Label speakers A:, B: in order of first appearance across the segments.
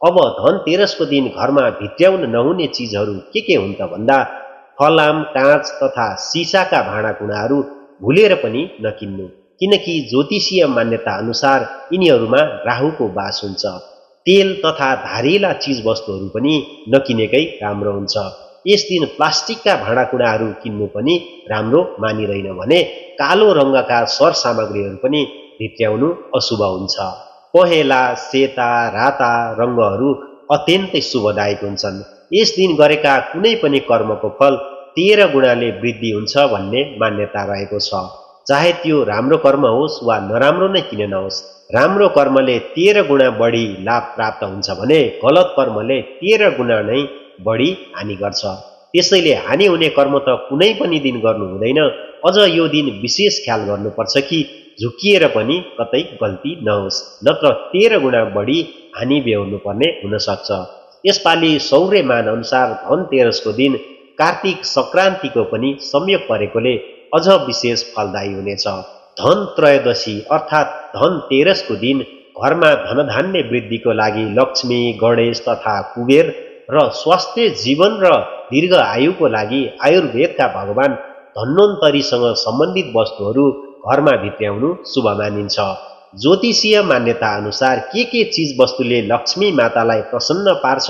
A: अब धनतेरसको दिन घरमा भित्र्याउन नहुने चिजहरू के हुन् त भन्दा फलाम, काँच तथा सिसाका भाँडाकुँडाहरू भुलेर पनि नकिन्नु, किनकि ज्योतिषीय मान्यता अनुसार यिनीहरूमा राहुको वास हुन्छ। तेल तथा धारिला चिजवस्तुहरू पनि नकिनेकै राम्रो हुन्छ। यस दिन प्लास्टिकका भाँडाकुँडाहरू किन्नु पनि राम्रो मानिँदैन भने कालो रङका सरसामग्रीहरू पनि भित्र्याउनु अशुभ हुन्छ। पहेँला, सेता, राता रङहरू अत्यन्तै शुभदायक हुन्छन्। यस दिन गरेका कुनै पनि कर्मको फल 13 गुणाले वृद्धि हुन्छ भन्ने मान्यता रहेको छ। चाहे त्यो राम्रो कर्म होस् वा नराम्रो नै किन नहोस्, राम्रो कर्मले 13 गुणा बढी लाभ प्राप्त हुन्छ भने गलत कर्मले 13 गुणा नै बढी हानि गर्छ। त्यसैले हानि हुने कर्म त कुनै पनि दिन गर्नु हुँदैन। अझ यो दिन विशेष ख्याल गर्नुपर्छ कि झुकिएर पनि कतै गल्ती नहोस्, नत्र 13 गुणा बढी हानि बेहोर्नु पर्ने हुन सक्छ। यसपालि सौर्यमान अनुसार धनतेरसको दिन कार्तिक संक्रान्तिको पनि संयोग परेकोले अझ विशेष फलदायी हुनेछ। धन त्रयोदशी अर्थात् धनतेरसको दिन घरमा धनधान्य वृद्धिको लागि लक्ष्मी, गणेश तथा कुबेर र स्वास्थ्य, जीवन र दीर्घ आयुको लागि आयुर्वेदका भगवान धन्वन्तरीसँग सम्बन्धित वस्तुहरू घरमा भित्र्याउनु शुभ मानिन्छ। ज्योतिषीय मान्यता अनुसार के चिज वस्तुले लक्ष्मी मातालाई प्रसन्न पार्छ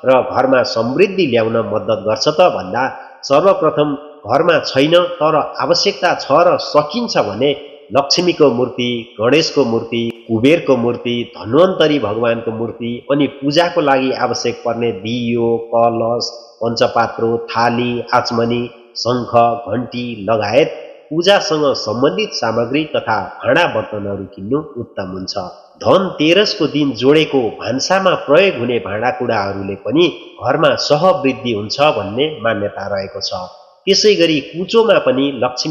A: र घरमा समृद्धि ल्याउन मद्दत गर्छ त भन्दा सर्वप्रथम घरमा छैन तर आवश्यकता छ र सकिन्छ भने लक्ष्मीको मूर्ति, गणेशको मूर्ति, कुबेरको मूर्ति, धन्वन्तरी भगवानको मूर्ति अनि पूजाको लागि आवश्यक पर्ने दियो, कलश, पञ्चपात्रो, थाली, आचमनी, शङ्ख, घण्टी लगायत पूजासँग सम्बन्धित सामग्री तथा भाँडा बर्तनहरू किन्नु उत्तम हुन्छ। धनतेरसको दिन जोडेको भान्सामा प्रयोग हुने भाँडाकुँडाहरूले पनि घरमा सहवृद्धि हुन्छ भन्ने मान्यता रहेको छ। त्यसैगरी कुचोमा पनि लक्ष्मी